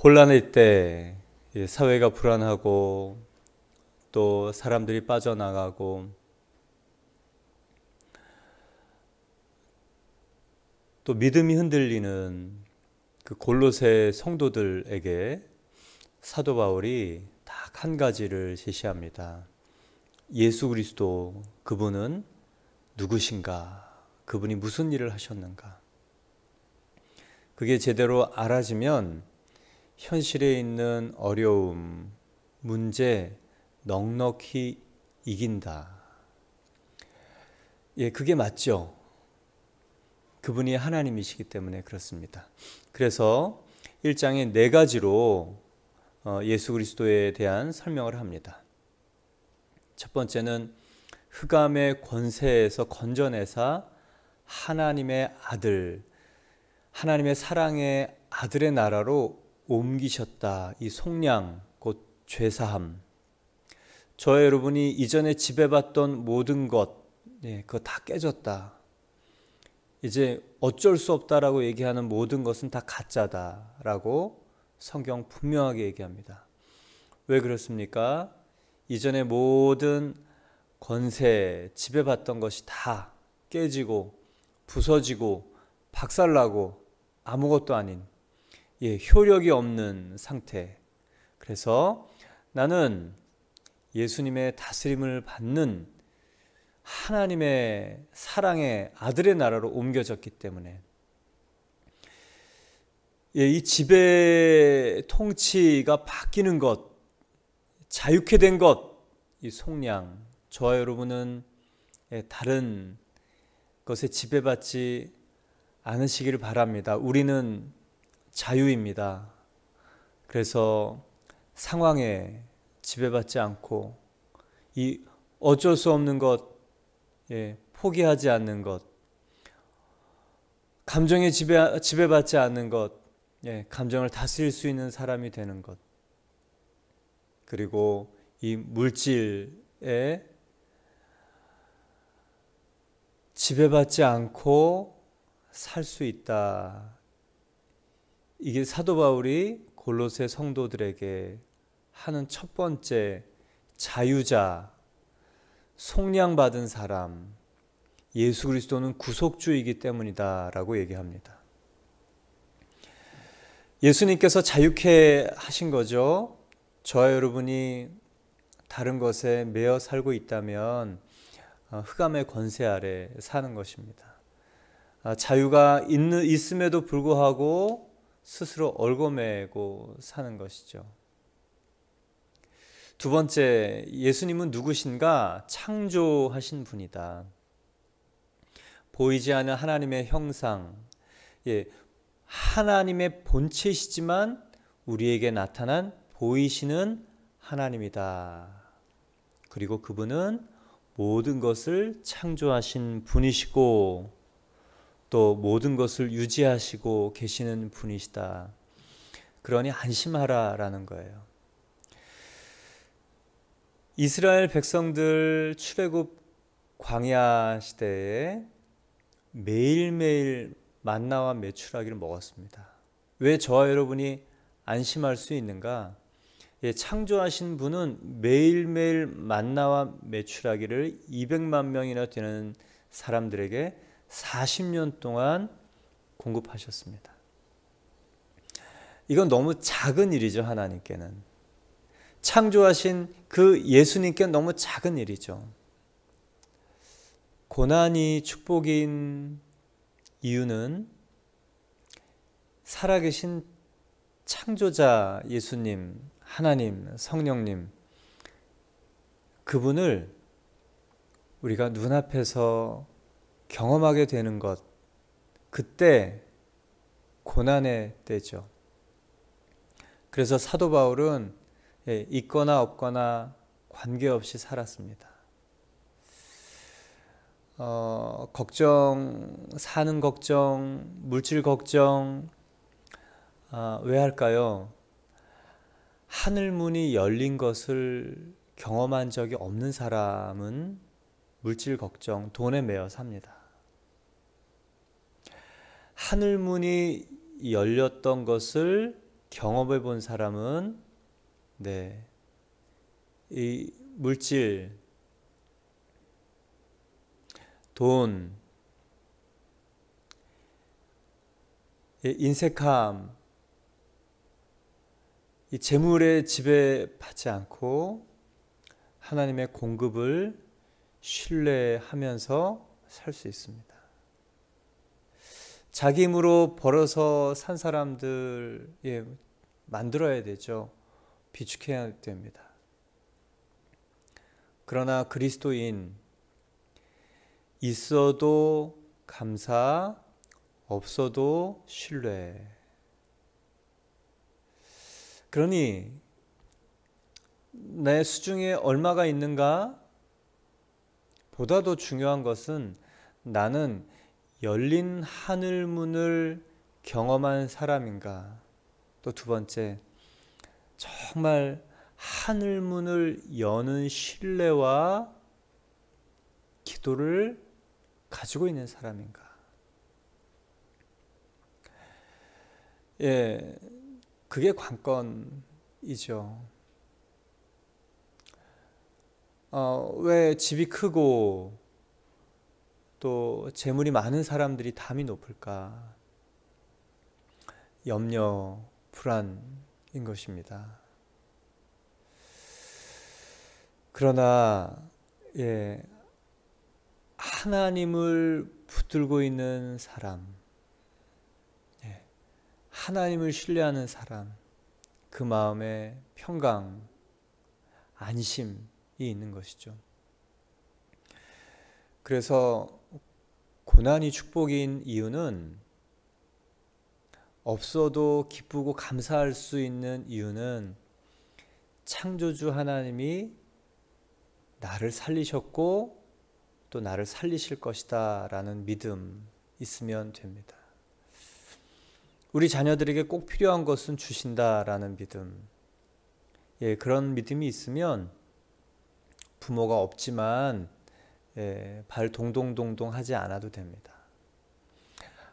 혼란일 때 사회가 불안하고 또 사람들이 빠져나가고 또 믿음이 흔들리는 그 골로새 성도들에게 사도 바울이 딱 한 가지를 제시합니다. 예수 그리스도, 그분은 누구신가? 그분이 무슨 일을 하셨는가? 그게 제대로 알아지면 현실에 있는 어려움, 문제 넉넉히 이긴다. 예, 그게 맞죠. 그분이 하나님이시기 때문에 그렇습니다. 그래서 1장에 네 가지로 예수 그리스도에 대한 설명을 합니다. 첫 번째는 흑암의 권세에서 건져내사 하나님의 아들, 하나님의 사랑의 아들의 나라로 옮기셨다. 이 속량, 곧 죄사함. 저와 여러분이 이전에 지배받던 모든 것, 그거 다 깨졌다. 이제 어쩔 수 없다라고 얘기하는 모든 것은 다 가짜다라고 성경 분명하게 얘기합니다. 왜 그렇습니까? 이전에 모든 권세, 지배받던 것이 다 깨지고 부서지고 박살나고 아무것도 아닌 효력이 없는 상태. 그래서 나는 예수님의 다스림을 받는 하나님의 사랑의 아들의 나라로 옮겨졌기 때문에 이 지배 통치가 바뀌는 것, 자유케 된 것, 이 속량, 저와 여러분은 다른 것에 지배받지 않으시기를 바랍니다. 우리는 자유입니다. 그래서 상황에 지배받지 않고 이 어쩔 수 없는 것, 포기하지 않는 것, 감정에 지배받지 않는 것, 감정을 다스릴 수 있는 사람이 되는 것, 그리고 이 물질에 지배받지 않고 살 수 있다. 이게 사도 바울이 골로새 성도들에게 하는 첫 번째 자유자, 속량받은 사람, 예수 그리스도는 구속주이기 때문이다 라고 얘기합니다. 예수님께서 자유케 하신 거죠. 저와 여러분이 다른 것에 매여 살고 있다면 흑암의 권세 아래 사는 것입니다. 자유가 있음에도 불구하고 스스로 얽어매고 사는 것이죠. 두 번째, 예수님은 누구신가? 창조하신 분이다. 보이지 않는 하나님의 형상, 하나님의 본체이시지만 우리에게 나타난 보이시는 하나님이다. 그리고 그분은 모든 것을 창조하신 분이시고 또 모든 것을 유지하시고 계시는 분이시다. 그러니 안심하라라는 거예요. 이스라엘 백성들 출애굽 광야 시대에 매일매일 만나와 메추라기를 먹었습니다. 왜 저와 여러분이 안심할 수 있는가? 창조하신 분은 매일매일 만나와 메추라기를 200만 명이나 되는 사람들에게 40년 동안 공급하셨습니다. 이건 너무 작은 일이죠. 하나님께는. 창조하신 그 예수님께는 너무 작은 일이죠. 고난이 축복인 이유는 살아계신 창조자 예수님, 하나님, 성령님, 그분을 우리가 눈앞에서 경험하게 되는 것, 그때 고난의 때죠. 그래서 사도 바울은 있거나 없거나 관계없이 살았습니다. 걱정, 사는 걱정, 물질 걱정, 왜 할까요? 하늘 문이 열린 것을 경험한 적이 없는 사람은 물질 걱정, 돈에 매여 삽니다. 하늘 문이 열렸던 것을 경험해 본 사람은 이 물질, 돈, 인색함, 이 재물에 지배받지 않고 하나님의 공급을 신뢰하면서 살 수 있습니다. 자기 힘으로 벌어서 산 사람들 만들어야 되죠. 비축해야 됩니다. 그러나 그리스도인, 있어도 감사, 없어도 신뢰. 그러니 내 수중에 얼마가 있는가 보다도 중요한 것은 나는 열린 하늘문을 경험한 사람인가. 또 두 번째, 정말 하늘문을 여는 신뢰와 기도를 가지고 있는 사람인가. 그게 관건이죠. 왜 집이 크고 또 재물이 많은 사람들이 담이 높을까? 염려, 불안인 것입니다. 그러나 하나님을 붙들고 있는 사람, 하나님을 신뢰하는 사람, 그 마음에 평강, 안심이 있는 것이죠. 그래서 고난이 축복인 이유는, 없어도 기쁘고 감사할 수 있는 이유는 창조주 하나님이 나를 살리셨고 또 나를 살리실 것이다 라는 믿음 있으면 됩니다. 우리 자녀들에게 꼭 필요한 것은 주신다라는 믿음, 그런 믿음이 있으면 부모가 없지만 발 동동동동 하지 않아도 됩니다.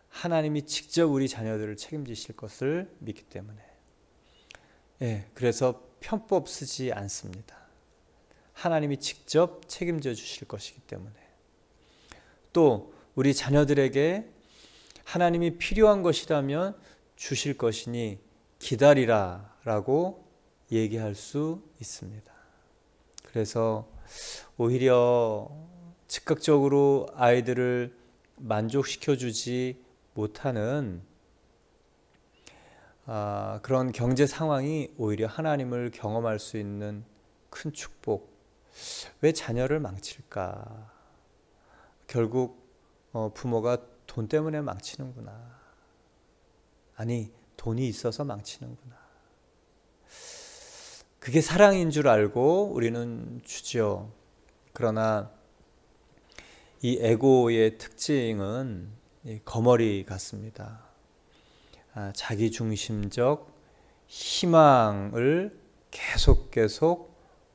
하나님이 직접 우리 자녀들을 책임지실 것을 믿기 때문에 그래서 편법 쓰지 않습니다. 하나님이 직접 책임져 주실 것이기 때문에. 또 우리 자녀들에게 하나님이 필요한 것이라면 주실 것이니 기다리라 라고 얘기할 수 있습니다. 그래서 오히려 즉각적으로 아이들을 만족시켜주지 못하는 그런 경제 상황이 오히려 하나님을 경험할 수 있는 큰 축복. 왜 자녀를 망칠까? 결국 부모가 돈 때문에 망치는구나. 아니, 돈이 있어서 망치는구나. 그게 사랑인 줄 알고 우리는 주죠. 그러나 이 에고의 특징은 거머리 같습니다. 자기중심적 희망을 계속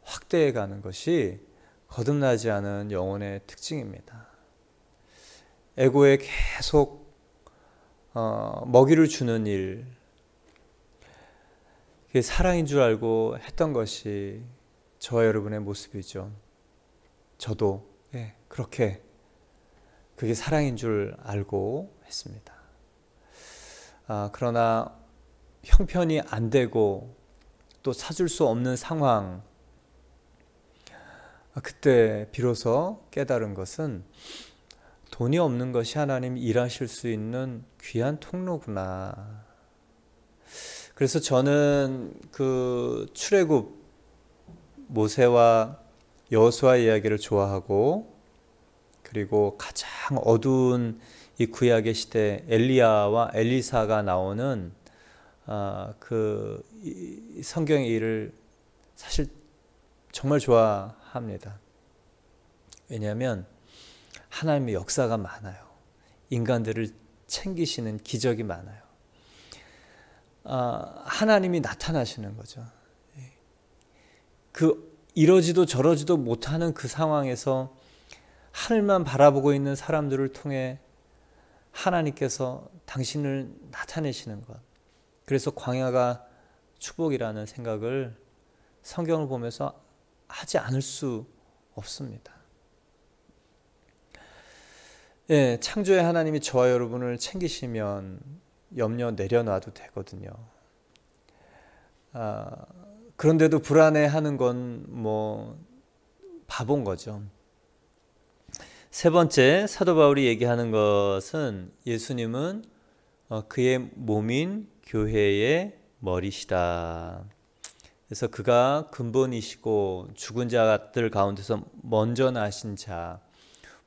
확대해 가는 것이 거듭나지 않은 영혼의 특징입니다. 에고에 계속 먹이를 주는 일, 그게 사랑인 줄 알고 했던 것이 저와 여러분의 모습이죠. 저도 그렇게 그게 사랑인 줄 알고 했습니다. 그러나 형편이 안 되고 또 사줄 수 없는 상황, 그때 비로소 깨달은 것은 돈이 없는 것이 하나님 일하실 수 있는 귀한 통로구나. 그래서 저는 그 출애굽 모세와 여호수아 이야기를 좋아하고, 그리고 가장 어두운 이 구약의 시대 엘리야와 엘리사가 나오는 그 성경의 일을 사실 정말 좋아합니다. 왜냐하면 하나님의 역사가 많아요. 인간들을 챙기시는 기적이 많아요. 하나님이 나타나시는 거죠. 그 이러지도 저러지도 못하는 그 상황에서 하늘만 바라보고 있는 사람들을 통해 하나님께서 당신을 나타내시는 것. 그래서 광야가 축복이라는 생각을 성경을 보면서 하지 않을 수 없습니다. 예, 창조의 하나님이 저와 여러분을 챙기시면 염려 내려놔도 되거든요. 그런데도 불안해하는 건 뭐 바본 거죠. 세 번째, 사도 바울이 얘기하는 것은 예수님은 그의 몸인 교회의 머리시다. 그래서 그가 근본이시고 죽은 자들 가운데서 먼저 나신 자,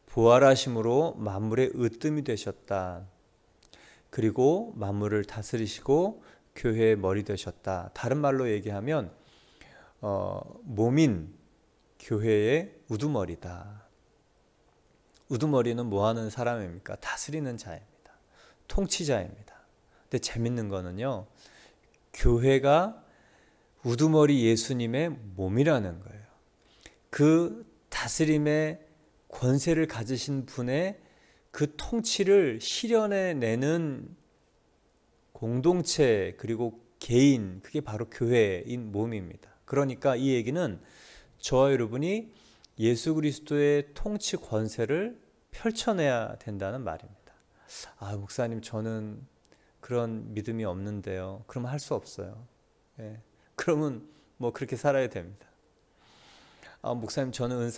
부활하심으로 만물의 으뜸이 되셨다. 그리고 만물을 다스리시고 교회의 머리 되셨다. 다른 말로 얘기하면 몸인 교회의 우두머리다. 우두머리는 뭐 하는 사람입니까? 다스리는 자입니다. 통치자입니다. 근데 재밌는 거는요, 교회가 우두머리 예수님의 몸이라는 거예요. 그 다스림의 권세를 가지신 분의 그 통치를 실현해내는 공동체 그리고 개인, 그게 바로 교회인 몸입니다. 그러니까 이 얘기는 저와 여러분이 예수 그리스도의 통치 권세를 펼쳐내야 된다는 말입니다. 목사님, 저는 그런 믿음이 없는데요. 그러면 할 수 없어요. 예. 그러면 뭐 그렇게 살아야 됩니다. 목사님, 저는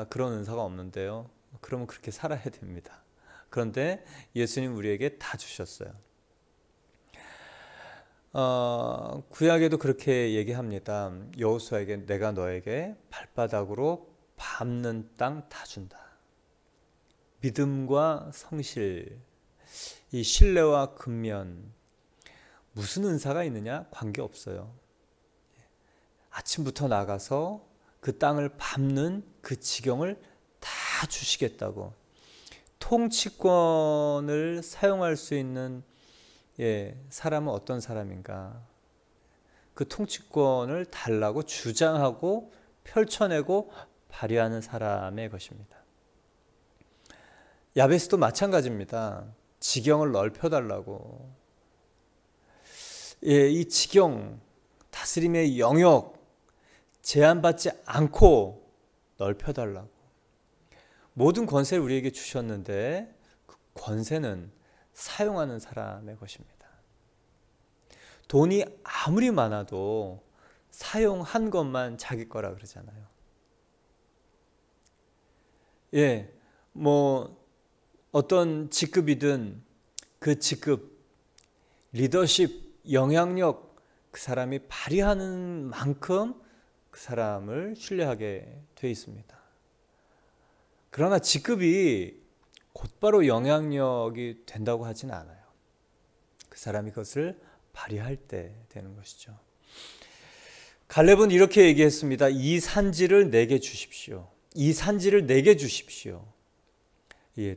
그런 은사가 없는데요. 그러면 그렇게 살아야 됩니다. 그런데 예수님 우리에게 다 주셨어요. 구약에도 그렇게 얘기합니다. 여호수아에게 내가 너에게 발바닥으로 밟는 땅 다 준다. 믿음과 성실, 이 신뢰와 근면, 무슨 은사가 있느냐? 관계없어요. 아침부터 나가서 그 땅을 밟는 그 지경을 다 주시겠다고. 통치권을 사용할 수 있는 사람은 어떤 사람인가? 그 통치권을 달라고 주장하고 펼쳐내고 발휘하는 사람의 것입니다. 야베스도 마찬가지입니다. 지경을 넓혀달라고. 이 지경, 다스림의 영역 제한받지 않고 넓혀달라고. 모든 권세를 우리에게 주셨는데 그 권세는 사용하는 사람의 것입니다. 돈이 아무리 많아도 사용한 것만 자기 거라 그러잖아요. 어떤 직급이든 그 직급, 리더십, 영향력 그 사람이 발휘하는 만큼 그 사람을 신뢰하게 돼 있습니다. 그러나 직급이 곧바로 영향력이 된다고 하진 않아요. 그 사람이 그것을 발휘할 때 되는 것이죠. 갈렙은 이렇게 얘기했습니다. 이 산지를 내게 주십시오. 이 산지를 내게 주십시오.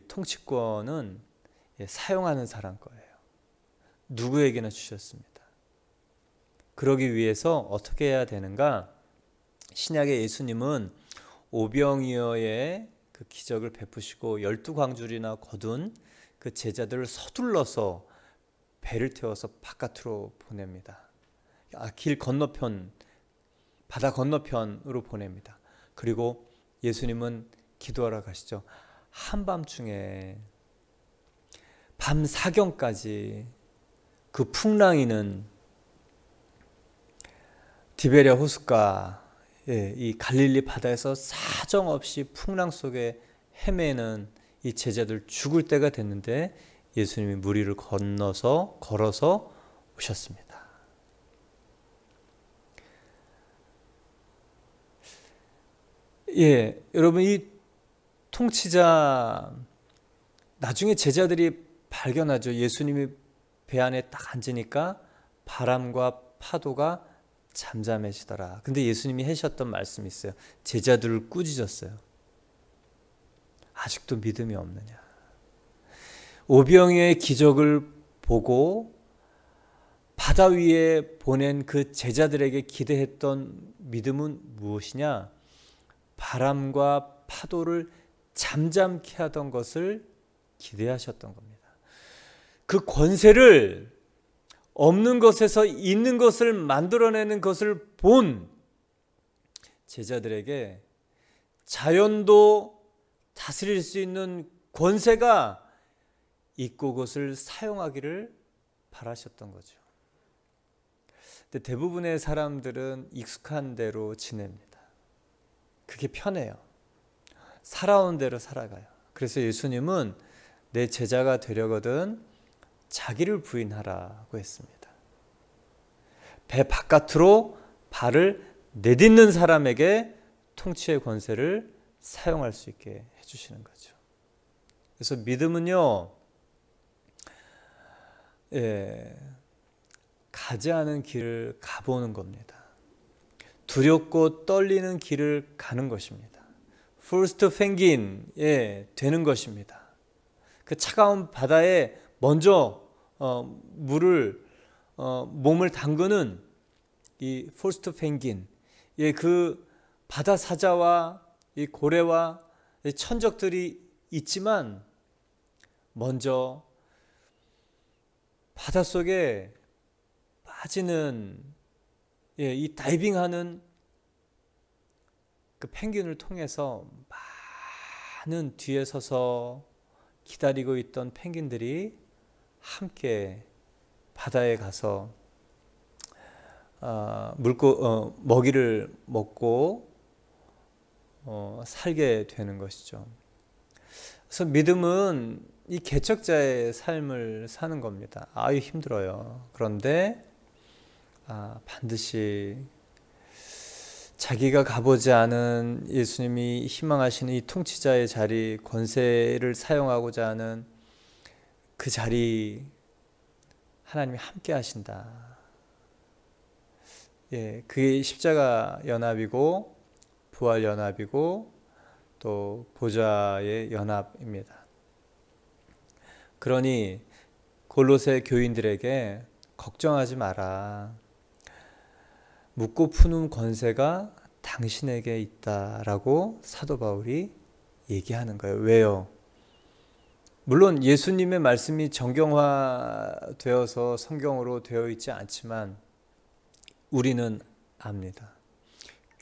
통치권은 사용하는 사람 거예요. 누구에게나 주셨습니다. 그러기 위해서 어떻게 해야 되는가? 신약의 예수님은 오병이어의 그 기적을 베푸시고 12광줄이나 거둔 그 제자들을 서둘러서 배를 태워서 바깥으로 보냅니다. 길 건너편, 바다 건너편으로 보냅니다. 그리고 예수님은 기도하러 가시죠. 한밤중에 밤 사경까지 그 풍랑이는 디베랴 호숫가, 이 갈릴리 바다에서 사정없이 풍랑 속에 헤매는 이 제자들 죽을 때가 됐는데 예수님이 물 위를 걸어서 오셨습니다. 여러분, 이 통치자, 나중에 제자들이 발견하죠. 예수님이 배 안에 딱 앉으니까 바람과 파도가 잠잠해지더라. 근데 예수님이 하셨던 말씀이 있어요. 제자들을 꾸짖었어요. 아직도 믿음이 없느냐. 오병이어의 기적을 보고 바다 위에 보낸 그 제자들에게 기대했던 믿음은 무엇이냐? 바람과 파도를 잠잠케 하던 것을 기대하셨던 겁니다. 그 권세를 없는 것에서 있는 것을 만들어내는 것을 본 제자들에게 자연도 다스릴 수 있는 권세가 있고 그것을 사용하기를 바라셨던 거죠. 근데 대부분의 사람들은 익숙한 대로 지냅니다. 그게 편해요. 살아온 대로 살아가요. 그래서 예수님은 내 제자가 되려거든 자기를 부인하라고 했습니다. 배 바깥으로 발을 내딛는 사람에게 통치의 권세를 사용할 수 있게 해주시는 거죠. 그래서 믿음은요, 가지 않은 길을 가보는 겁니다. 두렵고 떨리는 길을 가는 것입니다. First penguin 되는 것입니다. 그 차가운 바다에 먼저 몸을 담그는 이 First penguin, 그 바다 사자와 이 고래와 이 천적들이 있지만 먼저 바닷속에 빠지는 이 다이빙하는 그 펭귄을 통해서 많은 뒤에 서서 기다리고 있던 펭귄들이 함께 바다에 가서 먹이를 먹고 살게 되는 것이죠. 그래서 믿음은 이 개척자의 삶을 사는 겁니다. 아유 힘들어요. 그런데 반드시 자기가 가보지 않은 예수님이 희망하시는 이 통치자의 자리, 권세를 사용하고자 하는 그 자리 하나님이 함께 하신다. 그게 십자가 연합이고 부활 연합이고 또 보좌의 연합입니다. 그러니 골로새 교인들에게 걱정하지 마라. 묻고 푸는 권세가 당신에게 있다라고 사도 바울이 얘기하는 거예요. 왜요? 물론 예수님의 말씀이 정경화되어서 성경으로 되어 있지 않지만 우리는 압니다.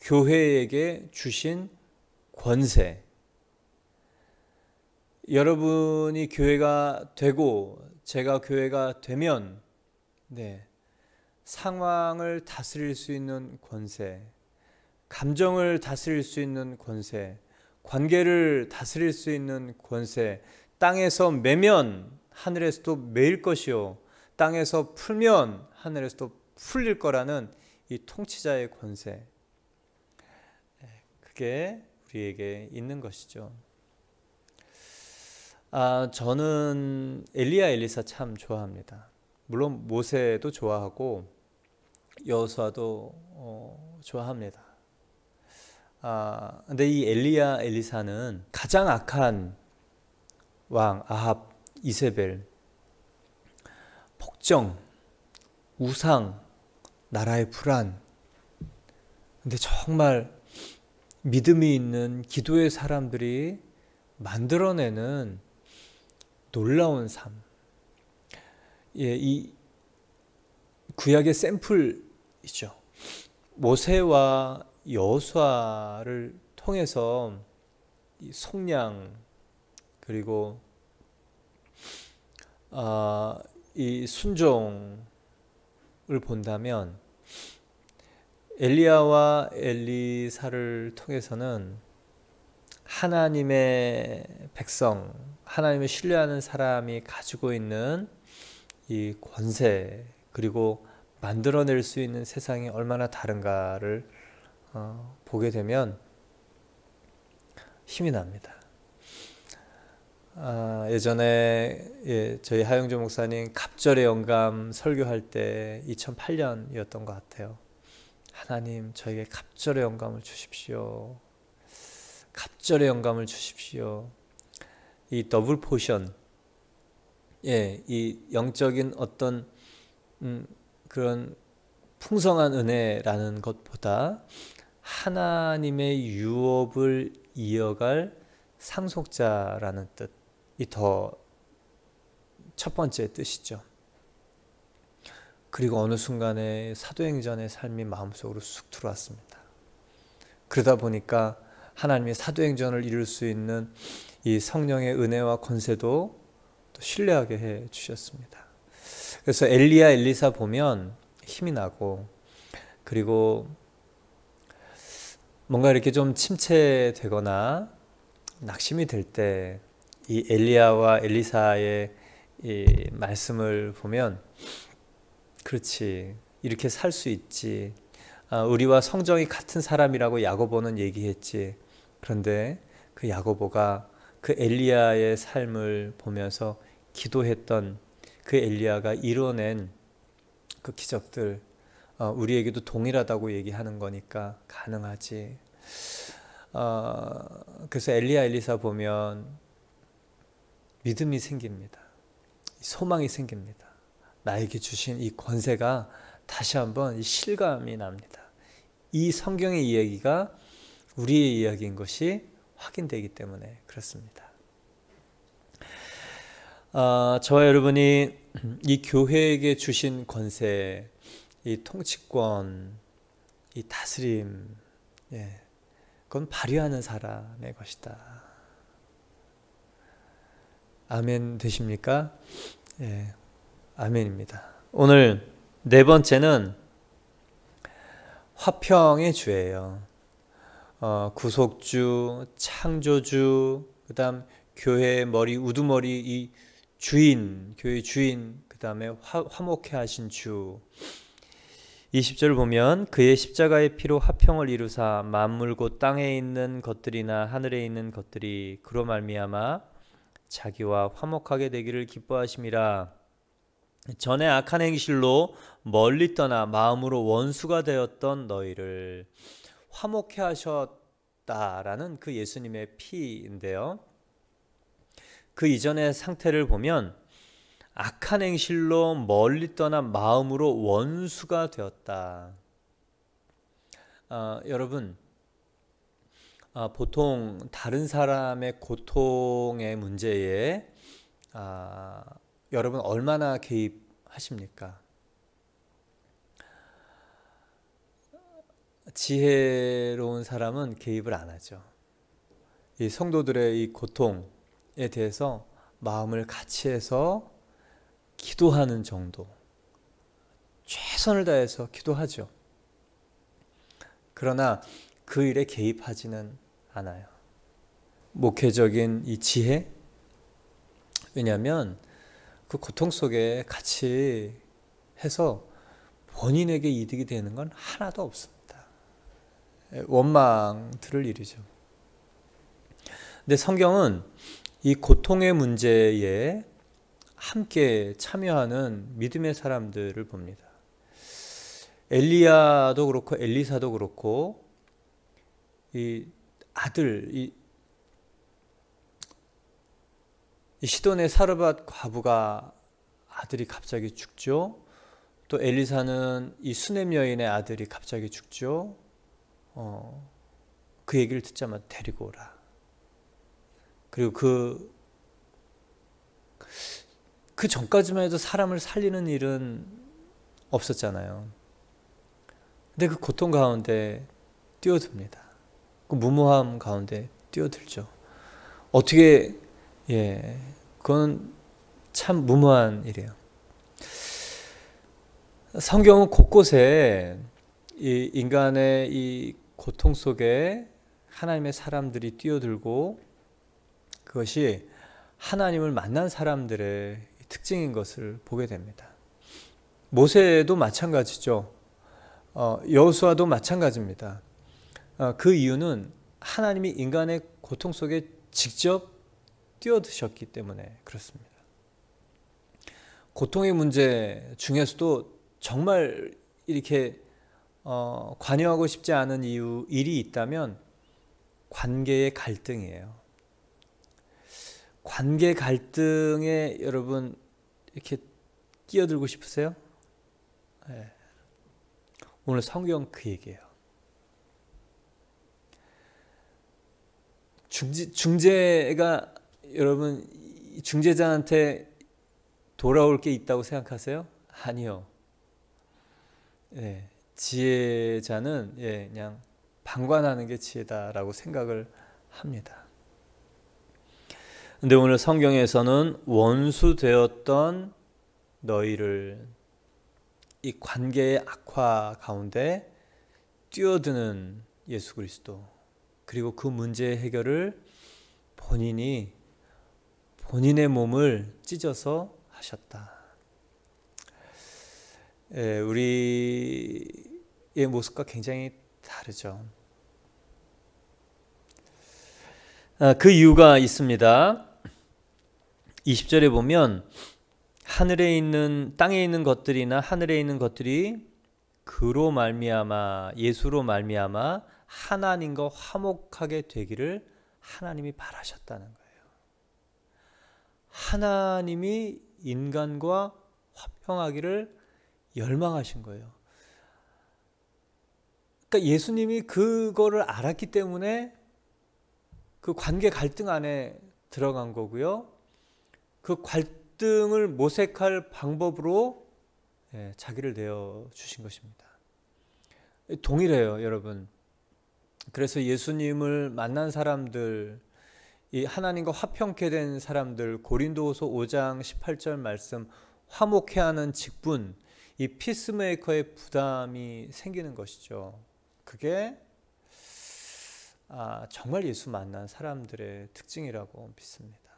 교회에게 주신 권세, 여러분이 교회가 되고 제가 교회가 되면 상황을 다스릴 수 있는 권세, 감정을 다스릴 수 있는 권세, 관계를 다스릴 수 있는 권세, 땅에서 매면 하늘에서도 매일 것이요 땅에서 풀면 하늘에서도 풀릴 거라는 이 통치자의 권세, 그게 우리에게 있는 것이죠. 저는 엘리야 엘리사 참 좋아합니다. 물론 모세도 좋아하고 여호수아도 좋아합니다. 근데 이 엘리야 엘리사는 가장 악한 왕 아합, 이세벨, 폭정, 우상, 나라의 불안, 근데 정말 믿음이 있는 기도의 사람들이 만들어내는 놀라운 삶. 이 구약의 샘플이죠. 모세와 여호수아를 통해서 이 속량 그리고 이 순종을 본다면 엘리야와 엘리사를 통해서는 하나님의 백성, 하나님을 신뢰하는 사람이 가지고 있는 이 권세 그리고 만들어낼 수 있는 세상이 얼마나 다른가를 보게 되면 힘이 납니다. 예전에 저희 하영조 목사님 갑절의 영감 설교할 때 2008년이었던 것 같아요. 하나님 저에게 갑절의 영감을 주십시오. 갑절의 영감을 주십시오. 이 더블 포션, 이 영적인 어떤 그런 풍성한 은혜라는 것보다 하나님의 유업을 이어갈 상속자라는 뜻이 더 첫 번째 뜻이죠. 그리고 어느 순간에 사도행전의 삶이 마음속으로 쑥 들어왔습니다. 그러다 보니까 하나님의 사도행전을 이룰 수 있는 이 성령의 은혜와 권세도 또 신뢰하게 해 주셨습니다. 그래서 엘리야 엘리사 보면 힘이 나고, 그리고 뭔가 이렇게 좀 침체되거나 낙심이 될 때 이 엘리야와 엘리사의 이 말씀을 보면, 그렇지, 이렇게 살 수 있지, 우리와 성정이 같은 사람이라고 야고보는 얘기했지. 그런데 그 야고보가 그 엘리야의 삶을 보면서 기도했던 그 엘리야가 이뤄낸 그 기적들, 우리에게도 동일하다고 얘기하는 거니까 가능하지. 그래서 엘리야 엘리사 보면 믿음이 생깁니다. 소망이 생깁니다. 나에게 주신 이 권세가 다시 한번 실감이 납니다. 이 성경의 이야기가 우리의 이야기인 것이 확인되기 때문에 그렇습니다. 저와 여러분이 이 교회에게 주신 권세, 이 통치권, 이 다스림, 그건 발휘하는 사람의 것이다. 아멘 되십니까? 아멘입니다. 오늘 네 번째는 화평의 주예요. 구속주, 창조주, 그 다음 교회의 머리, 우두머리, 이 주인, 교회의 주인, 그 다음에 화목해 하신 주. 20절 보면 그의 십자가의 피로 화평을 이루사 만물 곧 땅에 있는 것들이나 하늘에 있는 것들이 그로 말미암아 자기와 화목하게 되기를 기뻐하심이라. 전에 악한 행실로 멀리 떠나 마음으로 원수가 되었던 너희를 화목해 하셨다라는 그 예수님의 피인데요. 그 이전의 상태를 보면 악한 행실로 멀리 떠나 마음으로 원수가 되었다. 여러분, 보통 다른 사람의 고통의 문제에 여러분 얼마나 개입하십니까? 지혜로운 사람은 개입을 안 하죠. 이 성도들의 이 고통에 대해서 마음을 같이 해서 기도하는 정도, 최선을 다해서 기도하죠. 그러나 그 일에 개입하지는 않아요. 목회적인 이 지혜, 왜냐하면 그 고통 속에 같이 해서 본인에게 이득이 되는 건 하나도 없습니다. 원망 들을 일이죠. 근데 성경은 이 고통의 문제에 함께 참여하는 믿음의 사람들을 봅니다. 엘리야도 그렇고 엘리사도 그렇고, 이 아들, 이 시돈의 사르밧 과부가 아들이 갑자기 죽죠. 또 엘리사는 이 수넴 여인의 아들이 갑자기 죽죠. 그 얘기를 듣자마자 데리고 오라. 그리고 그 전까지만 해도 사람을 살리는 일은 없었잖아요. 근데 그 고통 가운데 뛰어듭니다. 그 무모함 가운데 뛰어들죠. 어떻게, 그건 참 무모한 일이에요. 성경은 곳곳에 이 인간의 이 고통 속에 하나님의 사람들이 뛰어들고, 그것이 하나님을 만난 사람들의 특징인 것을 보게 됩니다. 모세도 마찬가지죠. 여호수아도 마찬가지입니다. 그 이유는 하나님이 인간의 고통 속에 직접 뛰어드셨기 때문에 그렇습니다. 고통의 문제 중에서도 정말 이렇게 관여하고 싶지 않은 일이 있다면 관계의 갈등이에요. 관계 갈등에 여러분 이렇게 끼어들고 싶으세요? 네. 오늘 성경 그 얘기예요. 중재가 여러분 중재자한테 돌아올 게 있다고 생각하세요? 아니요. 예, 지혜자는 그냥 방관하는 게 지혜다라고 생각을 합니다. 근데 오늘 성경에서는 원수 되었던 너희를 이 관계의 악화 가운데 뛰어드는 예수 그리스도, 그리고 그 문제의 해결을 본인이 본인의 몸을 찢어서 하셨다. 우리의 모습과 굉장히 다르죠. 그 이유가 있습니다. 20절에 보면 하늘에 있는 땅에 있는 것들이나 하늘에 있는 것들이 그로 말미암아 예수로 말미암아 하나님과 화목하게 되기를 하나님이 바라셨다는 거예요. 하나님이 인간과 화평하기를 열망하신 거예요. 그러니까 예수님이 그거를 알았기 때문에 그 관계 갈등 안에 들어간 거고요. 그 갈등을 모색할 방법으로 자기를 내어 주신 것입니다. 동일해요, 여러분. 그래서 예수님을 만난 사람들, 이 하나님과 화평케 된 사람들, 고린도후서 5장 18절 말씀, 화목해 하는 직분, 이 피스메이커의 부담이 생기는 것이죠. 그게 정말 예수 만난 사람들의 특징이라고 믿습니다.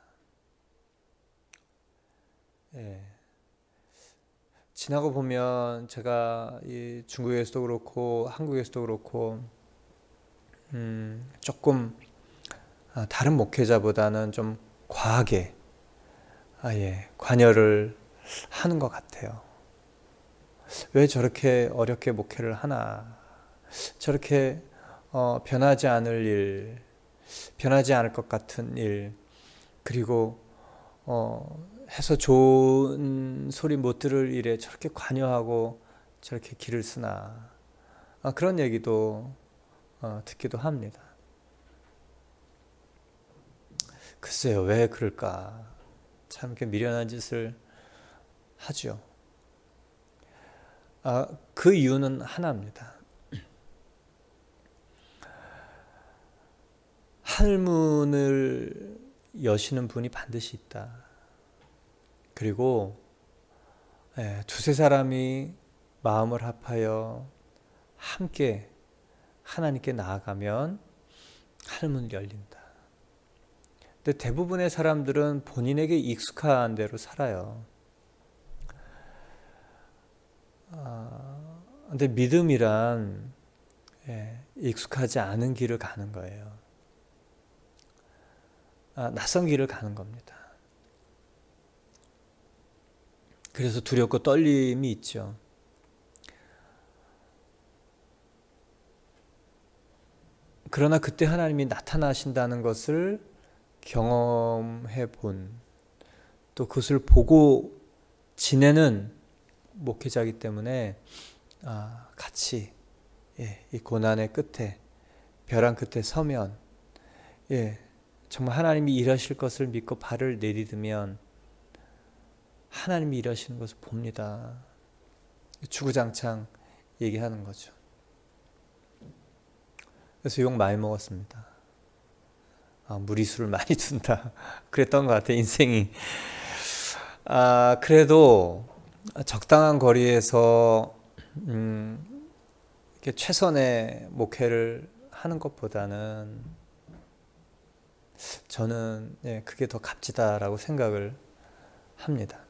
지나고 보면 제가 이 중국에서도 그렇고 한국에서도 그렇고 조금 다른 목회자보다는 좀 과하게 관여를 하는 것 같아요. 왜 저렇게 어렵게 목회를 하나? 저렇게 변하지 않을 일, 변하지 않을 것 같은 일, 그리고 해서 좋은 소리 못 들을 일에 저렇게 관여하고 저렇게 기를 쓰나? 그런 얘기도 듣기도 합니다. 글쎄요, 왜 그럴까? 참 이렇게 미련한 짓을 하죠. 그 이유는 하나입니다. 하늘문을 여시는 분이 반드시 있다. 그리고 두세 사람이 마음을 합하여 함께 하나님께 나아가면 하늘문이 열린다. 근데 대부분의 사람들은 본인에게 익숙한 대로 살아요. 근데 믿음이란 익숙하지 않은 길을 가는 거예요. 낯선 길을 가는 겁니다. 그래서 두렵고 떨림이 있죠. 그러나 그때 하나님이 나타나신다는 것을 경험해 본, 또 그것을 보고 지내는 목회자이기 때문에 같이 이 고난의 끝에, 벼랑 끝에 서면 정말 하나님이 일하실 것을 믿고 발을 내디디면 하나님이 일하시는 것을 봅니다. 주구장창 얘기하는 거죠. 그래서 욕 많이 먹었습니다. 무리수를 많이 둔다. 그랬던 것 같아요, 인생이. 그래도 적당한 거리에서 이렇게 최선의 목회를 하는 것보다는 저는 그게 더 값지다라고 생각을 합니다.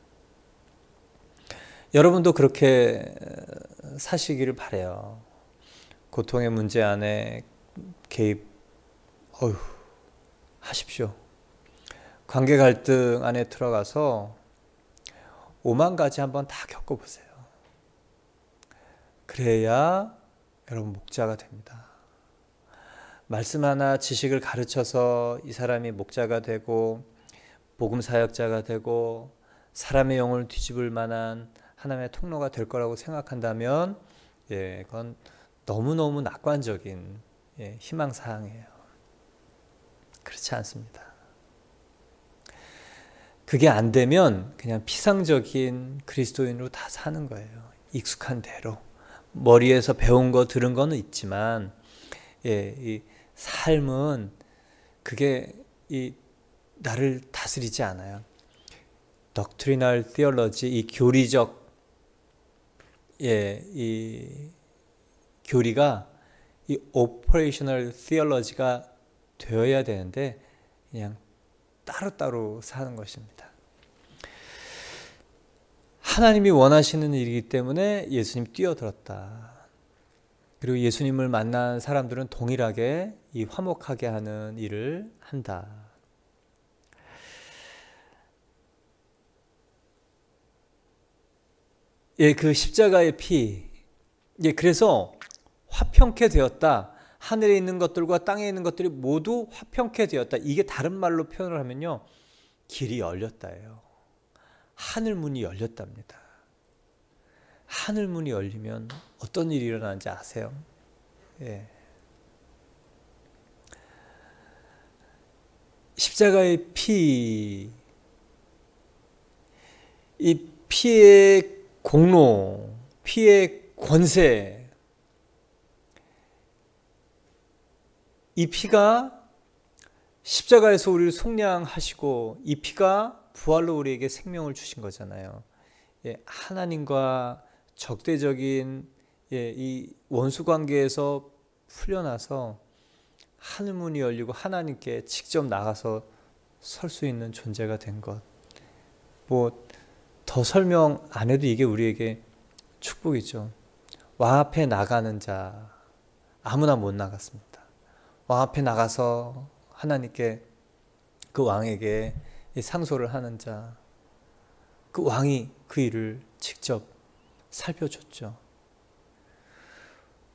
여러분도 그렇게 사시기를 바라요. 고통의 문제 안에 개입 하십시오. 관계 갈등 안에 들어가서 5만 가지 한번 다 겪어보세요. 그래야 여러분 목자가 됩니다. 말씀 하나 지식을 가르쳐서 이 사람이 목자가 되고 복음 사역자가 되고 사람의 영혼을 뒤집을 만한 하나님의 통로가 될 거라고 생각한다면 그건 너무너무 낙관적인 희망사항이에요. 그렇지 않습니다. 그게 안 되면 그냥 피상적인 그리스도인으로 다 사는 거예요. 익숙한 대로 머리에서 배운 거 들은 거는 있지만 이 삶은 그게 나를 다스리지 않아요. doctrinal theology, 이 교리적 이 교리가 이 operational theology가 되어야 되는데 그냥 따로따로 사는 것입니다. 하나님이 원하시는 일이기 때문에 예수님 뛰어들었다. 그리고 예수님을 만난 사람들은 동일하게 이 화목하게 하는 일을 한다. 그 십자가의 피, 그래서 화평케 되었다. 하늘에 있는 것들과 땅에 있는 것들이 모두 화평케 되었다. 이게 다른 말로 표현을 하면요, 길이 열렸다예요. 하늘 문이 열렸답니다. 하늘 문이 열리면 어떤 일이 일어나는지 아세요? 십자가의 피, 이 피의 공로, 피의 권세, 이 피가 십자가에서 우리를 속량하시고 이 피가 부활로 우리에게 생명을 주신 거잖아요. 하나님과 적대적인 이 원수 관계에서 풀려나서 하늘문이 열리고 하나님께 직접 나가서 설 수 있는 존재가 된 것. 더 설명 안 해도 이게 우리에게 축복이죠. 왕 앞에 나가는 자, 아무나 못 나갔습니다. 왕 앞에 나가서 하나님께 그 왕에게 상소를 하는 자, 그 왕이 그 일을 직접 살펴줬죠.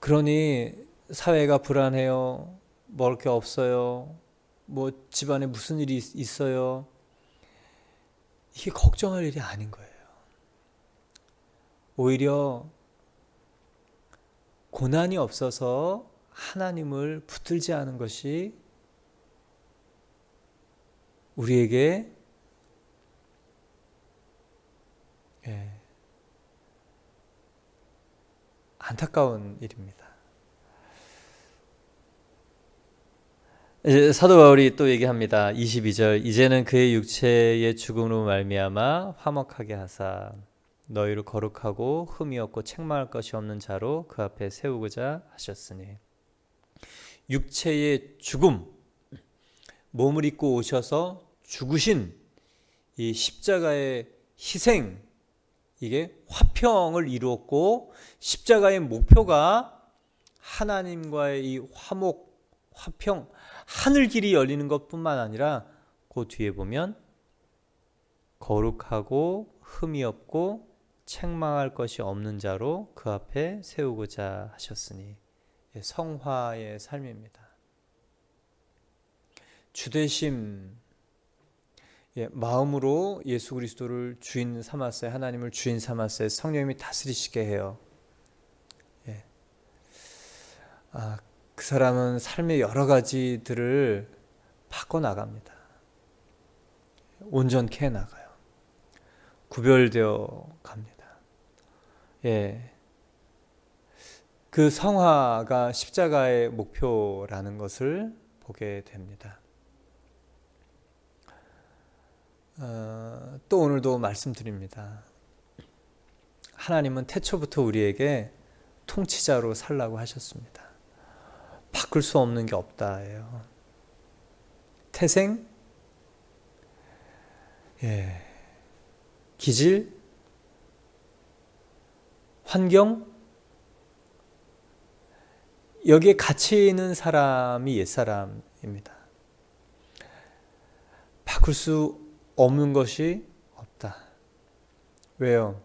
그러니 사회가 불안해요. 먹을 게 없어요. 집안에 무슨 일이 있어요. 이게 걱정할 일이 아닌 거예요. 오히려 고난이 없어서 하나님을 붙들지 않은 것이 우리에게 안타까운 일입니다. 이제 사도 바울이 또 얘기합니다. 22절, 이제는 그의 육체의 죽음으로 말미암아 화목하게 하사 너희를 거룩하고 흠이 없고 책망할 것이 없는 자로 그 앞에 세우고자 하셨으니. 육체의 죽음, 몸을 입고 오셔서 죽으신 이 십자가의 희생, 이게 화평을 이루었고 십자가의 목표가 하나님과의 이 화목, 화평, 하늘길이 열리는 것뿐만 아니라 그 뒤에 보면 거룩하고 흠이 없고 책망할 것이 없는 자로 그 앞에 세우고자 하셨으니. 성화의 삶입니다. 주되심, 마음으로 예수 그리스도를 주인 삼았어요. 하나님을 주인 삼았어요. 성령님이 다스리시게 해요. 그 사람은 삶의 여러 가지들을 바꿔나갑니다. 온전케 나가요. 구별되어 갑니다. 그 성화가 십자가의 목표라는 것을 보게 됩니다. 또 오늘도 말씀드립니다. 하나님은 태초부터 우리에게 통치자로 살라고 하셨습니다. 바꿀 수 없는 게 없다예요. 태생, 기질, 환경, 여기에 갇혀 있는 사람이 옛사람입니다. 바꿀 수 없는 것이 없다. 왜요?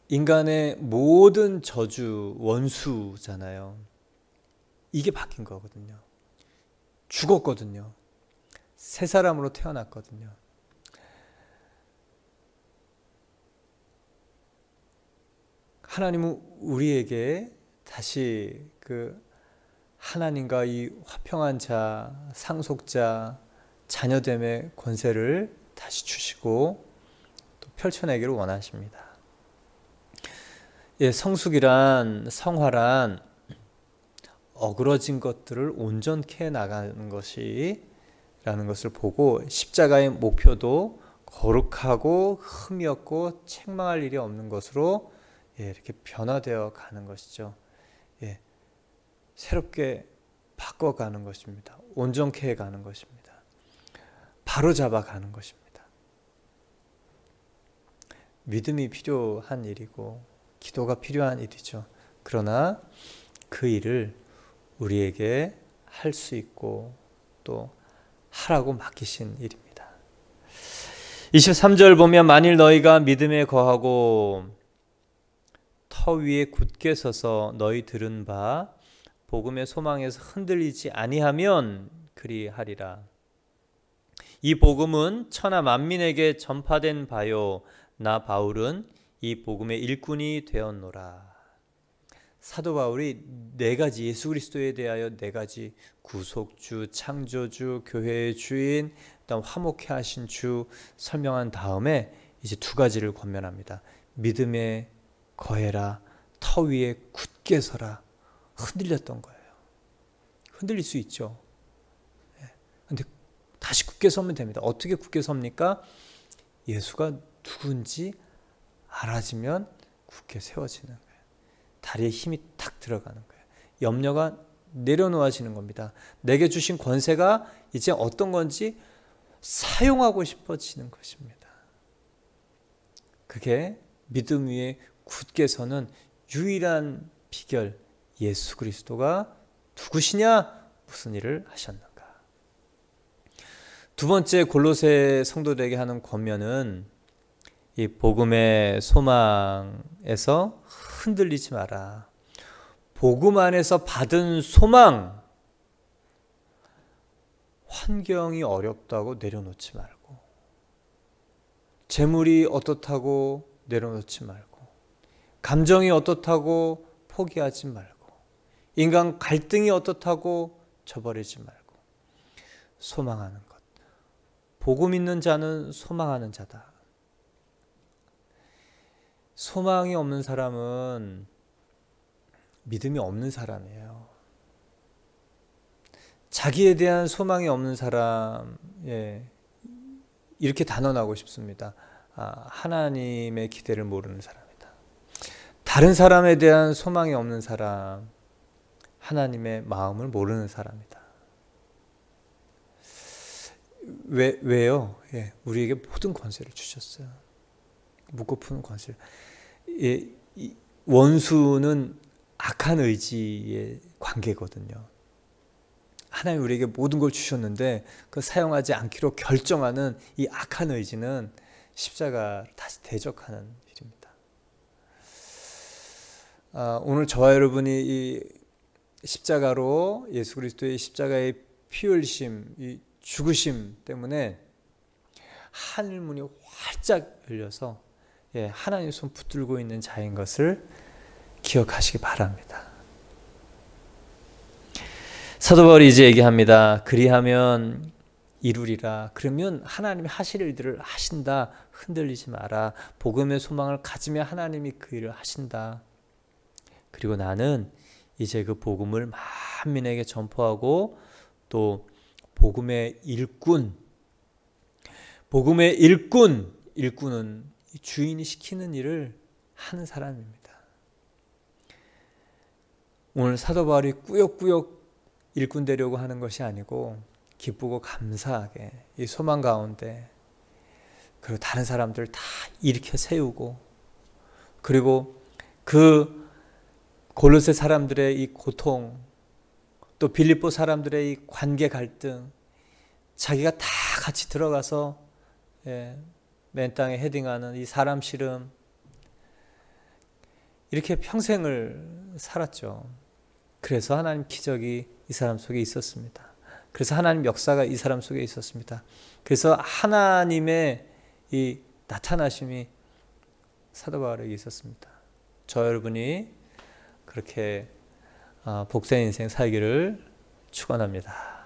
인간의 모든 저주, 원수잖아요. 이게 바뀐 거거든요. 죽었거든요. 새 사람으로 태어났거든요. 하나님은 우리에게 다시 그 하나님과 이 화평한 자, 상속자, 자녀됨의 권세를 다시 주시고 또 펼쳐내기를 원하십니다. 성숙이란, 성화란 어그러진 것들을 온전케 나가는 것이라는 것을 보고, 십자가의 목표도 거룩하고 흠이 없고 책망할 일이 없는 것으로 이렇게 변화되어 가는 것이죠. 새롭게 바꿔가는 것입니다. 온전케 해가는 것입니다. 바로잡아 가는 것입니다. 믿음이 필요한 일이고 기도가 필요한 일이죠. 그러나 그 일을 우리에게 할 수 있고 또 하라고 맡기신 일입니다. 23절 보면 만일 너희가 믿음에 거하고 터 위에 굳게 서서 너희 들은 바 복음의 소망에서 흔들리지 아니하면 그리하리라. 이 복음은 천하 만민에게 전파된 바요 나 바울은 이 복음의 일꾼이 되었노라. 사도 바울이 네 가지, 예수 그리스도에 대하여 네 가지, 구속주, 창조주, 교회의 주인, 그다음 화목케 하신 주 설명한 다음에 이제 두 가지를 권면합니다. 믿음에 거해라, 터 위에 굳게 서라. 흔들렸던 거예요. 흔들릴 수 있죠. 근데 다시 굳게 서면 됩니다. 어떻게 굳게 섭니까? 예수가 누군지 알아지면 굳게 세워지는 거예요. 다리에 힘이 탁 들어가는 거예요. 염려가 내려놓아지는 겁니다. 내게 주신 권세가 이제 어떤 건지 사용하고 싶어지는 것입니다. 그게 믿음 위에 굳게 서는 유일한 비결, 예수 그리스도가 누구시냐? 무슨 일을 하셨는가? 두 번째, 골로새 성도들에게 하는 권면은 이 복음의 소망에서 흔들리지 마라. 복음 안에서 받은 소망, 환경이 어렵다고 내려놓지 말고, 재물이 어떻다고 내려놓지 말고, 감정이 어떻다고 포기하지 말고, 인간 갈등이 어떻다고 저버리지 말고, 소망하는 것. 복음 있는 자는 소망하는 자다. 소망이 없는 사람은 믿음이 없는 사람이에요. 자기에 대한 소망이 없는 사람, 이렇게 단언하고 싶습니다. 하나님의 기대를 모르는 사람이다. 다른 사람에 대한 소망이 없는 사람, 하나님의 마음을 모르는 사람이다. 왜요? 우리에게 모든 권세를 주셨어요. 묻고 푸는 권세를. 원수는 악한 의지의 관계거든요. 하나님 우리에게 모든 걸 주셨는데 그 사용하지 않기로 결정하는 이 악한 의지는 십자가를 다시 대적하는 일입니다. 오늘 저와 여러분이 이 십자가로, 예수 그리스도의 십자가의 피 흘리심, 이 죽으심 때문에 하늘문이 활짝 열려서 하나님의 손 붙들고 있는 자인 것을 기억하시기 바랍니다. 사도 바울이 이제 얘기합니다. 그리하면 이루리라. 그러면 하나님이 하실 일들을 하신다. 흔들리지 마라. 복음의 소망을 가지며 하나님이 그 일을 하신다. 그리고 나는 이제 그 복음을 만민에게 전파하고 또 복음의 일꾼은 주인이 시키는 일을 하는 사람입니다. 오늘 사도 바울이 꾸역꾸역 일꾼 되려고 하는 것이 아니고 기쁘고 감사하게 이 소망 가운데, 그리고 다른 사람들 다 일으켜 세우고, 그리고 그 골로새 사람들의 이 고통, 또 빌립보 사람들의 이 관계 갈등, 자기가 다 같이 들어가서 맨 땅에 헤딩하는 이 사람 씨름, 이렇게 평생을 살았죠. 그래서 하나님 기적이 이 사람 속에 있었습니다. 그래서 하나님 역사가 이 사람 속에 있었습니다. 그래서 하나님의 이 나타나심이 사도 바울에게 있었습니다. 저 여러분이 그렇게 복된 인생 살기를 축원합니다.